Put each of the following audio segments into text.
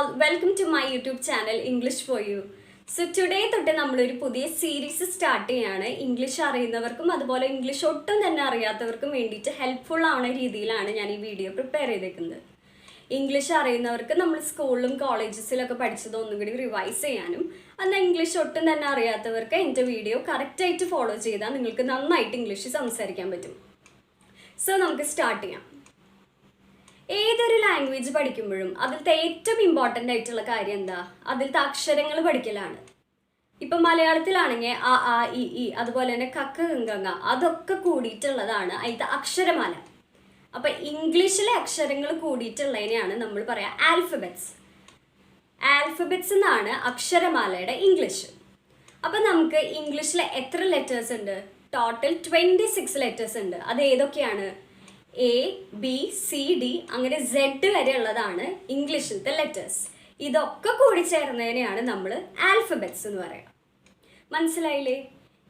all, welcome to my YouTube channel English for You. So today തൊട്ട് നമ്മളൊരു പുതിയ series start ചെയ്യാണ്. English അറിയുന്നവർക്കും അതുപോലെ ഇംഗ്ലീഷ് ഒട്ടും തന്നെ അറിയാത്തവർക്കും വേണ്ടിയിട്ട് ഹെൽപ്ഫുൾ ആവുന്ന രീതിയിലാണ് ഞാൻ ഈ വീഡിയോ പ്രിപ്പയർ ചെയ്തേക്കുന്നത്. ഇംഗ്ലീഷ് അറിയുന്നവർക്ക് നമ്മൾ സ്കൂളിലും കോളേജസിലൊക്കെ പഠിച്ചത് ഒന്നും കൂടി റിവൈസ് ചെയ്യാനും എന്നാൽ ഇംഗ്ലീഷ് ഒട്ടും തന്നെ അറിയാത്തവർക്ക് എൻ്റെ വീഡിയോ കറക്റ്റായിട്ട് ഫോളോ ചെയ്താൽ നിങ്ങൾക്ക് നന്നായിട്ട് ഇംഗ്ലീഷ് സംസാരിക്കാൻ പറ്റും. സോ നമുക്ക് സ്റ്റാർട്ട് ചെയ്യാം. ഏതൊരു ലാംഗ്വേജ് പഠിക്കുമ്പോഴും അതിലത്തെ ഏറ്റവും ഇമ്പോർട്ടൻ്റ് ആയിട്ടുള്ള കാര്യം എന്താ? അതിലത്തെ അക്ഷരങ്ങൾ പഠിക്കലാണ്. ഇപ്പം മലയാളത്തിലാണെങ്കിൽ അ ആ ഇ ഈ അതുപോലെ തന്നെ കക്ക ഗംഗ അതൊക്കെ കൂടിയിട്ടുള്ളതാണ് അതിലത്തെ അക്ഷരമാല. അപ്പം ഇംഗ്ലീഷിലെ അക്ഷരങ്ങൾ കൂടിയിട്ടുള്ളതിനെയാണ് നമ്മൾ പറയുക ആൽഫബറ്റ്സ്. ആൽഫബറ്റ്സ് എന്നാണ് അക്ഷരമാലയുടെ ഇംഗ്ലീഷ്. അപ്പം നമുക്ക് ഇംഗ്ലീഷിലെ എത്ര ലെറ്റേഴ്സ് ഉണ്ട്? ടോട്ടൽ 26 ലെറ്റേഴ്സ് ഉണ്ട്. അത് ഏതൊക്കെയാണ്? എ ബി സി ഡി അങ്ങനെ സെഡ് വരെ ഉള്ളതാണ് ഇംഗ്ലീഷിലത്തെ ലെറ്റേഴ്സ്. ഇതൊക്കെ കൂടി ചേർന്നതിനെയാണ് നമ്മൾ ആൽഫബറ്റ്സ് എന്ന് പറയുക. മനസ്സിലായില്ലേ?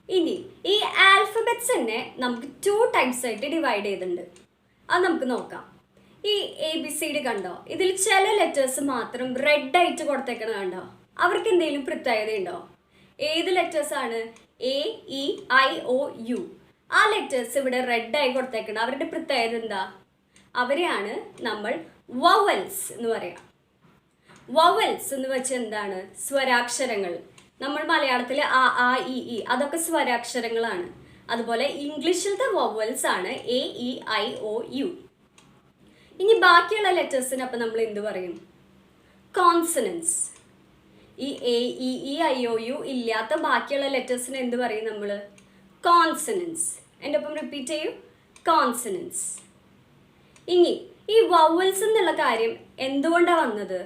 ഇനി ഈ ആൽഫബറ്റ്സിനെ നമുക്ക് 2 ടൈപ്സ് ആയിട്ട് ഡിവൈഡ് ചെയ്തിട്ടുണ്ട്. അത് നമുക്ക് നോക്കാം. ഈ എ ബി സി ഡി കണ്ടോ? ഇതിൽ ചില ലെറ്റേഴ്സ് മാത്രം റെഡ് ആയിട്ട് കൊടുത്തേക്കണത് കണ്ടോ? അവർക്ക് എന്തെങ്കിലും പ്രത്യേകതയുണ്ടോ? ഏത് ലെറ്റേഴ്സാണ്? A E I O U. ആ ലെറ്റേഴ്സ് ഇവിടെ റെഡായി കൊടുത്തേക്കണം. അവരുടെ പ്രത്യേകത എന്താ? അവരെയാണ് നമ്മൾ വവൽസ് എന്ന് പറയാം. വവൽസ് എന്ന് വെച്ചാൽ എന്താണ്? സ്വരാക്ഷരങ്ങൾ. നമ്മൾ മലയാളത്തിൽ അ ആ ഇ ഈ അതൊക്കെ സ്വരാക്ഷരങ്ങളാണ്. അതുപോലെ ഇംഗ്ലീഷിലത്തെ വവൽസ് ആണ് A E I O U. ഇനി ബാക്കിയുള്ള ലെറ്റേഴ്സിന് അപ്പം നമ്മൾ എന്ത് പറയും? കോൺസണൻസ്. ഈ A E E I O U ഇല്ലാത്ത ബാക്കിയുള്ള ലെറ്റേഴ്സിന് എന്ത് പറയും നമ്മൾ? കോൺസണൻസ്. എൻ്റെ ഒപ്പം റിപ്പീറ്റ് ചെയ്യൂ, കോൺസണൻസ്. ഇനി ഈ വവൽസ് എന്നുള്ള കാര്യം എന്തുകൊണ്ടാണ് വന്നത്?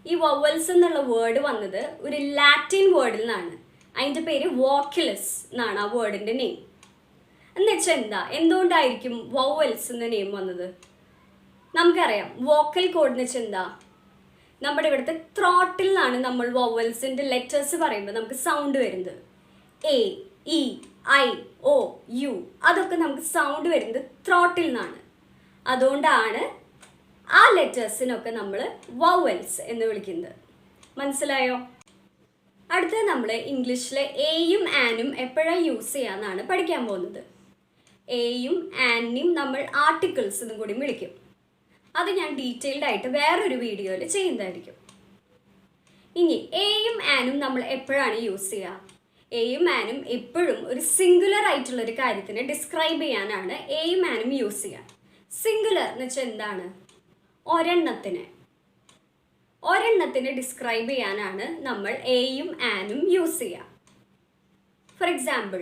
ഈ വവൽസ് എന്നുള്ള വേർഡ് വന്നത് ഒരു ലാറ്റിൻ വേർഡിൽ നിന്നാണ്. അതിൻ്റെ പേര് വോക്കുലസ് എന്നാണ് ആ വേർഡിൻ്റെ നെയിം. എന്ന് വെച്ചാൽ എന്താ? എന്തുകൊണ്ടായിരിക്കും വവൽസ് എന്ന നെയിം വന്നത്? നമുക്കറിയാം വോക്കൽ കോഡ് എന്ന് വെച്ചാൽ എന്താ? നമ്മുടെ ഇവിടുത്തെ ത്രോട്ടിൽ നിന്നാണ് നമ്മൾ വവൽസിൻ്റെ ലെറ്റേഴ്സ് പറയുമ്പോൾ നമുക്ക് സൗണ്ട് വരുന്നത്. A E I O U അതൊക്കെ നമുക്ക് സൗണ്ട് വരുന്നത് ത്രോട്ടിൽ നിന്നാണ്. അതുകൊണ്ടാണ് ആ ലെറ്റേഴ്സിനൊക്കെ നമ്മൾ വവൽസ് എന്ന് വിളിക്കുന്നത്. മനസ്സിലായോ? അടുത്തത് നമ്മൾ ഇംഗ്ലീഷിലെ എയും ആനും എപ്പോഴാണ് യൂസ് ചെയ്യാമെന്നാണ് പഠിക്കാൻ പോകുന്നത്. എയും ആനും നമ്മൾ ആർട്ടിക്കിൾസ് എന്നും കൂടി വിളിക്കും. അത് ഞാൻ ഡീറ്റെയിൽഡ് ആയിട്ട് വേറൊരു വീഡിയോയിൽ ചെയ്യുന്നതായിരിക്കും. ഇനി എയും ആനും നമ്മൾ എപ്പോഴാണ് യൂസ് ചെയ്യുക? എയും ആനും എപ്പോഴും ഒരു സിംഗുലർ ആയിട്ടുള്ള ഒരു കാര്യത്തിനെ ഡിസ്ക്രൈബ് ചെയ്യാനാണ് എയും ആനും യൂസ് ചെയ്യുക. സിംഗുലർ എന്ന് വെച്ചാൽ എന്താണ്? ഒരെണ്ണത്തിനെ ഡിസ്ക്രൈബ് ചെയ്യാനാണ് നമ്മൾ എയും ആനും യൂസ് ചെയ്യുക. ഫോർ എക്സാമ്പിൾ,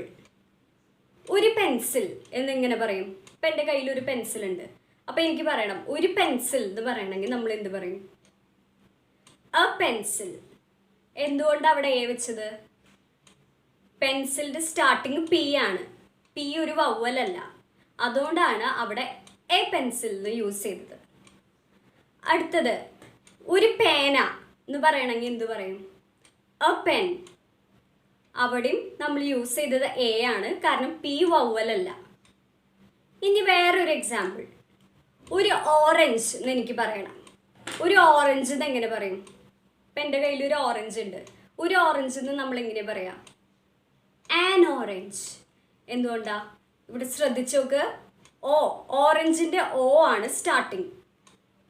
ഒരു പെൻസിൽ എന്നിങ്ങനെ പറയും. ഇപ്പം എൻ്റെ കയ്യിൽ ഒരു പെൻസിൽ ഉണ്ട്. അപ്പം എനിക്ക് പറയണം ഒരു പെൻസിൽ എന്ന് പറയണമെങ്കിൽ നമ്മൾ എന്ത് പറയും? A pencil. എന്തുകൊണ്ടാണ് അവിടെ എ വെച്ചത്? പെൻസിലിൻ്റെ സ്റ്റാർട്ടിങ് പി ആണ്. പി ഒരു വവ്വലല്ല. അതുകൊണ്ടാണ് അവിടെ എ പെൻസിൽ എന്ന് യൂസ് ചെയ്തത്. അടുത്തത്, ഒരു പേന എന്ന് പറയണമെങ്കിൽ എന്ത് പറയും? A pen. അവിടെയും നമ്മൾ യൂസ് ചെയ്തത് എ ആണ്, കാരണം പി വവ്വലല്ല. ഇനി വേറൊരു എക്സാമ്പിൾ, ഒരു ഓറഞ്ച് എന്ന് എനിക്ക് പറയണം. ഒരു ഓറഞ്ച് എന്ന് എങ്ങനെ പറയും? ഇപ്പം എൻ്റെ കയ്യിൽ ഒരു ഓറഞ്ച് ഉണ്ട്. ഒരു ഓറഞ്ച് എന്ന് നമ്മൾ എങ്ങനെ പറയാം? An orange. എന്തുകൊണ്ടാ? ഇവിടെ ശ്രദ്ധിച്ചു നോക്ക്. ഓറഞ്ചിൻ്റെ ഓ ആണ് സ്റ്റാർട്ടിങ്.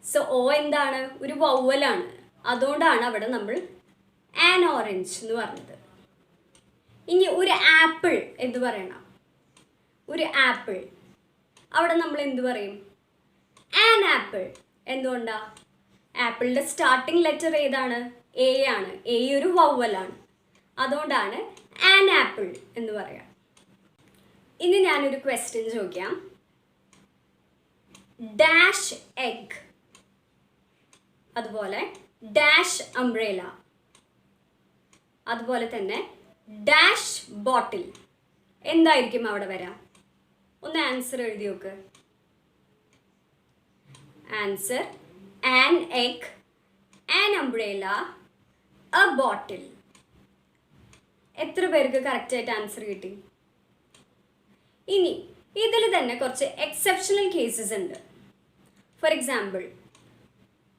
സോ ഓ എന്താണ്? ഒരു വവ്വലാണ്. അതുകൊണ്ടാണ് അവിടെ നമ്മൾ ആൻ ഓറഞ്ച് എന്ന് പറഞ്ഞത്. ഇനി ഒരു ആപ്പിൾ എന്ന് പറയണം. ഒരു ആപ്പിൾ. അവിടെ നമ്മൾ എന്ത് പറയും? An apple. എന്തുകൊണ്ടാ? ആപ്പിളിൻ്റെ സ്റ്റാർട്ടിങ് ലെറ്റർ ഏതാണ്? എ ആണ്. എ ഒരു വവ്വലാണ്. അതുകൊണ്ടാണ് ആൻ ആപ്പിൾ എന്ന് പറയാം. ഇനി ഞാനൊരു ക്വസ്റ്റ്യൻ ചോദിക്കാം. ഡാഷ് എഗ്, അതുപോലെ ഡാഷ് അംബ്രേല, അതുപോലെ തന്നെ ഡാഷ് ബോട്ടിൽ. എന്തായിരിക്കും അവിടെ വരാം? ഒന്ന് ആൻസർ എഴുതി നോക്ക്. Answer an egg, an umbrella, A ബോട്ടിൽ. എത്ര പേർക്ക് കറക്റ്റായിട്ട് ആൻസർ കിട്ടി? ഇനി ഇതിൽ തന്നെ കുറച്ച് എക്സെപ്ഷണൽ കേസസ് ഉണ്ട്. ഫോർ എക്സാമ്പിൾ,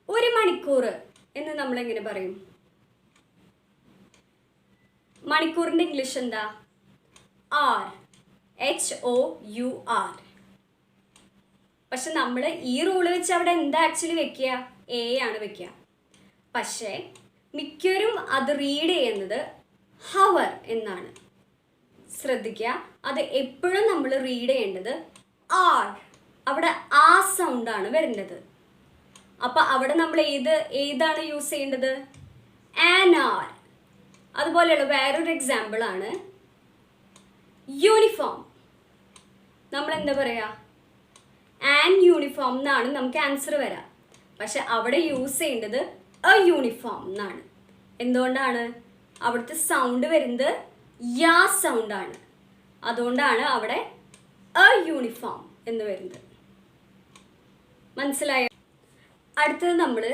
1 മണിക്കൂർ എന്ന് എന്ന് നമ്മൾ എങ്ങനെ പറയും? മണിക്കൂറിന്റെ ഇംഗ്ലീഷ് എന്താ? ആർ. HOUR. പക്ഷെ നമ്മൾ ഈ റൂള് വെച്ച് അവിടെ എന്താ ആക്ച്വലി വെക്കുക? A ആണ് വെക്കുക. പക്ഷേ മിക്കവരും അത് റീഡ് ചെയ്യുന്നത് ഹവർ എന്നാണ്. ശ്രദ്ധിക്കുക, അത് എപ്പോഴും നമ്മൾ റീഡ് ചെയ്യേണ്ടത് ആർ. അവിടെ ആ സൗണ്ടാണ് വരേണ്ടത്. അപ്പം അവിടെ നമ്മൾ ഏതാണ് യൂസ് ചെയ്യേണ്ടത്? An or. അതുപോലെയുള്ള വേറൊരു എക്സാമ്പിളാണ് യൂണിഫോം. നമ്മൾ എന്താ പറയുക? ആൻ യൂണിഫോം എന്നാണ് നമുക്ക് ആൻസർ വരാം. പക്ഷെ അവിടെ യൂസ് ചെയ്യേണ്ടത് എ യൂണിഫോം എന്നാണ്. എന്തുകൊണ്ടാണ്? അവിടുത്തെ സൗണ്ട് വരുന്നത് യാ സൗണ്ടാണ്. അതുകൊണ്ടാണ് അവിടെ എ യൂണിഫോം എന്ന് വരുന്നത്. മനസ്സിലായോ? അടുത്തത് നമ്മൾ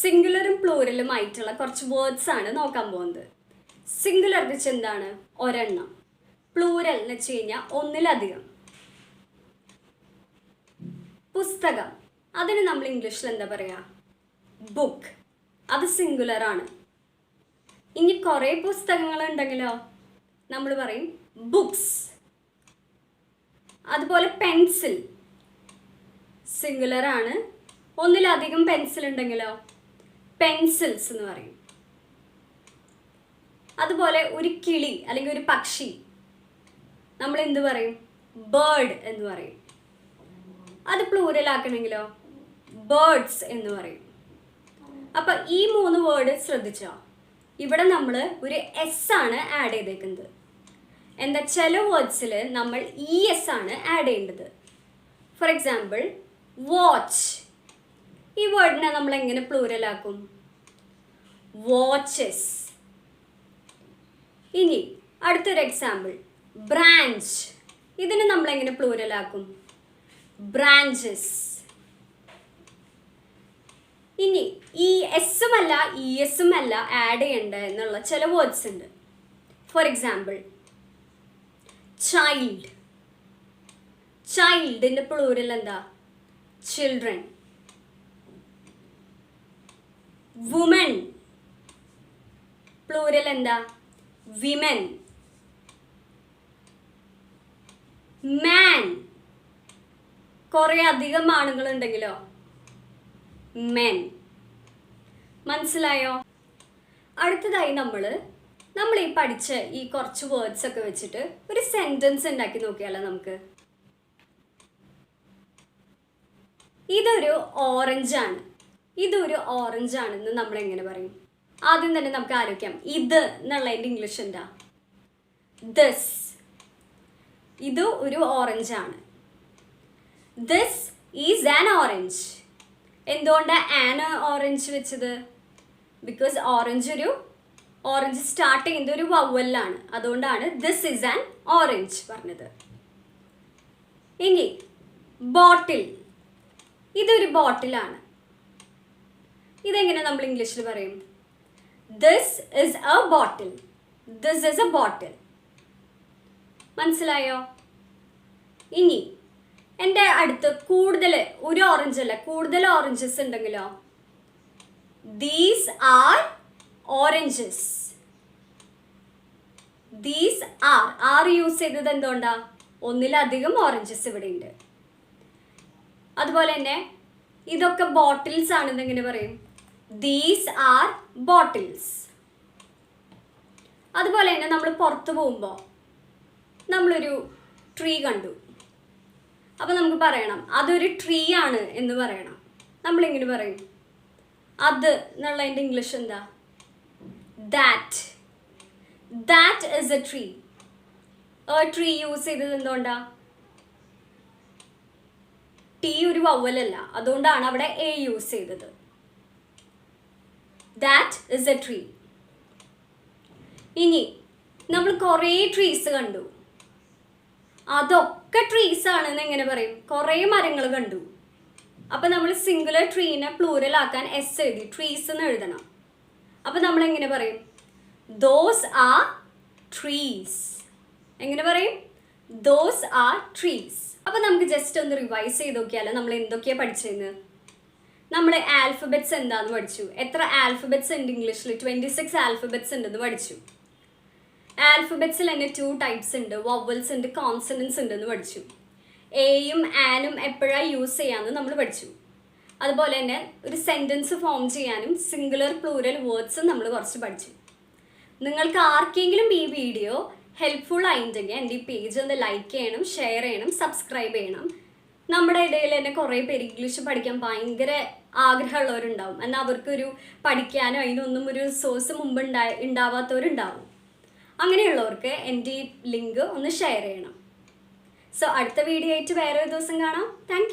സിംഗുലറും പ്ലൂറലും ആയിട്ടുള്ള കുറച്ച് വേർഡ്സ് ആണ് നോക്കാൻ പോകുന്നത്. സിംഗുലർ എന്ന് വെച്ചാൽ എന്താണ്? ഒരെണ്ണം. പ്ലൂറൽ എന്ന് വെച്ച് കഴിഞ്ഞാൽ ഒന്നിലധികം. പുസ്തകം, അതിന് നമ്മൾ ഇംഗ്ലീഷിൽ എന്താ പറയുക? ബുക്ക്. അത് സിംഗുലർ ആണ്. ഇനി കുറേ പുസ്തകങ്ങൾ ഉണ്ടെങ്കിലോ നമ്മൾ പറയും ബുക്സ്. അതുപോലെ പെൻസിൽ സിംഗുലർ ആണ്. ഒന്നിലധികം പെൻസിൽ ഉണ്ടെങ്കിലോ പെൻസിൽസ് എന്ന് പറയും. അതുപോലെ ഒരു കിളി അല്ലെങ്കിൽ ഒരു പക്ഷി നമ്മൾ എന്ത് പറയും? ബേർഡ് എന്ന് പറയും. അത് പ്ലൂറൽ ആക്കണമെങ്കിലോ ബേർഡ്സ് എന്ന് പറയും. അപ്പൊ ഈ 3 വേർഡ് ശ്രദ്ധിച്ചോ? ഇവിടെ നമ്മൾ ഒരു എസ് ആണ് ആഡ് ചെയ്തേക്കുന്നത്. എന്താ, ചില വേർഡ്സിൽ നമ്മൾ ES ആണ് ആഡ് ചെയ്യേണ്ടത്. For example watch. ഈ വേർഡിനെ നമ്മൾ എങ്ങനെ പ്ലൂറൽ ആക്കും? വാച്ചസ്. ഇനി അടുത്തൊരു എക്സാമ്പിൾ ബ്രാഞ്ച്. ഇതിനെ നമ്മൾ എങ്ങനെ പ്ലൂറൽ ആക്കും? ബ്രാഞ്ചസ്. ഇനി ഈ എസ്സും അല്ല ESഉം അല്ല ആഡ് ചെയ്യേണ്ട എന്നുള്ള ചില വേർഡ്സ് ഉണ്ട്. For example child. ചൈൽഡിന്റെ പ്ലൂറൽ എന്താ? ചിൽഡ്രൻ. വുമൺ പ്ലൂറൽ എന്താ? വിമൻ. മാൻ, കുറെ അധികം ആണുങ്ങൾ ഉണ്ടെങ്കിലോ മെൻ. മനസ്സിലായോ? അടുത്തതായി നമ്മൾ ഈ പഠിച്ച ഈ കുറച്ച് വേർഡ്സ് ഒക്കെ വെച്ചിട്ട് ഒരു സെന്റൻസ് ഉണ്ടാക്കി നോക്കിയാലോ നമുക്ക്. ഇതൊരു ഓറഞ്ചാണ്. ഇതൊരു ഓറഞ്ചാണെന്ന് നമ്മൾ എങ്ങനെ പറയും? ആദ്യം തന്നെ നമുക്ക് ആലോചിക്കാം. ഇത് എന്നുള്ളതിൻ്റെ ഇംഗ്ലീഷ് എന്താ? ദിസ്. ഇത് ഒരു ഓറഞ്ചാണ്. This is an orange. എന്തുകൊണ്ടാണ് ആൻ ഓറഞ്ച് വെച്ചത്? ബിക്കോസ് ഓറഞ്ച് സ്റ്റാർട്ട് ചെയ്യുന്നത് ഒരു വവ്വലാണ്. അതുകൊണ്ടാണ് ദിസ് ഈസ് ആൻ ഓറഞ്ച് പറഞ്ഞത്. ഇനി ബോട്ടിൽ. ഇതൊരു ബോട്ടിലാണ്. ഇതെങ്ങനെ നമ്മൾ ഇംഗ്ലീഷിൽ പറയും? This is A bottle. This is A ബോട്ടിൽ. മനസ്സിലായോ? ഇനി എൻ്റെ അടുത്ത് ഒരു ഓറഞ്ച് അല്ല കൂടുതൽ ഓറഞ്ചസ് ഉണ്ടെങ്കിലോ these are oranges. These are use ചെയ്തത് എന്തുകൊണ്ടാ? ഒന്നിലധികം ഓറഞ്ചസ് ഇവിടെ ഉണ്ട്. അതുപോലെ തന്നെ ഇതൊക്കെ ബോട്ടിൽസ് ആണെന്ന് എങ്ങനെ പറയും? These are bottles. അതുപോലെ തന്നെ നമ്മൾ പുറത്ത് പോകുമ്പോൾ നമ്മളൊരു ട്രീ കണ്ടു. അപ്പം നമുക്ക് പറയണം അതൊരു ട്രീ ആണ് എന്ന് പറയണം. നമ്മളിങ്ങനെ പറയും അത് എന്നുള്ളതിൻ്റെ ഇംഗ്ലീഷ് എന്താ? That. That is A tree. Tree use ചെയ്തത് എന്തുകൊണ്ടാ? ടി ഒരു വവ്വലല്ല, അതുകൊണ്ടാണ് അവിടെ എ യൂസ് ചെയ്തത്. That is A tree. ഇനി നമ്മൾ കുറേ ട്രീസ് കണ്ടു. അതൊക്കെ ട്രീസ് ആണെന്ന് എങ്ങനെ പറയും? കുറേ മരങ്ങൾ കണ്ടു. അപ്പം നമ്മൾ സിംഗുലർ ട്രീനെ പ്ലൂറൽ ആക്കാൻ എസ് എഴുതി ട്രീസ് എന്ന് എഴുതണം. അപ്പം നമ്മൾ എങ്ങനെ പറയും? Those are trees. എങ്ങനെ പറയും? Those are trees. അപ്പം നമുക്ക് ജസ്റ്റ് ഒന്ന് റിവൈസ് ചെയ്ത് നോക്കിയാലോ നമ്മൾ എന്തൊക്കെയാണ് പഠിച്ചിരുന്നത്. നമ്മൾ ആൽഫബറ്റ്സ് എന്താണെന്ന് പഠിച്ചു. എത്ര ആൽഫബറ്റ്സ് ഉണ്ട് ഇംഗ്ലീഷിൽ? 26 ആൽഫബറ്റ്സ് ഉണ്ടെന്ന് പഠിച്ചു. ആൽഫബറ്റ്സിൽ തന്നെ 2 ടൈപ്സ് ഉണ്ട്, വവൽസ് ഉണ്ട്, കോൺസണൻസ് ഉണ്ടെന്ന് പഠിച്ചു. എയും ആനും എപ്പോഴാണ് യൂസ് ചെയ്യാമെന്ന് നമ്മൾ പഠിച്ചു. അതുപോലെ തന്നെ ഒരു സെൻറ്റൻസ് ഫോം ചെയ്യാനും സിംഗുലർ പ്ലൂരൽ വേർഡ്സും നമ്മൾ കുറച്ച് പഠിച്ചു. നിങ്ങൾക്ക് ആർക്കെങ്കിലും ഈ വീഡിയോ ഹെൽപ്ഫുൾ ആയിട്ടുണ്ടെങ്കിൽ എൻ്റെ ഈ പേജ് ഒന്ന് ലൈക്ക് ചെയ്യണം, ഷെയർ ചെയ്യണം, സബ്സ്ക്രൈബ് ചെയ്യണം. നമ്മുടെ ഇടയിൽ തന്നെ കുറേ പേര് ഇംഗ്ലീഷ് പഠിക്കാൻ ഭയങ്കര ആഗ്രഹമുള്ളവരുണ്ടാവും. എന്നാൽ അവർക്കൊരു പഠിക്കാനോ അതിനൊന്നും ഒരു സോഴ്സ് മുമ്പ് ഉണ്ടാവാത്തവരുണ്ടാവും. അങ്ങനെയുള്ളവർക്ക് എൻ്റെ ഈ ലിങ്ക് ഒന്ന് ഷെയർ ചെയ്യണം. സോ അടുത്ത വീഡിയോ ആയിട്ട് വേറെ ഒരു ദിവസം കാണാം. താങ്ക്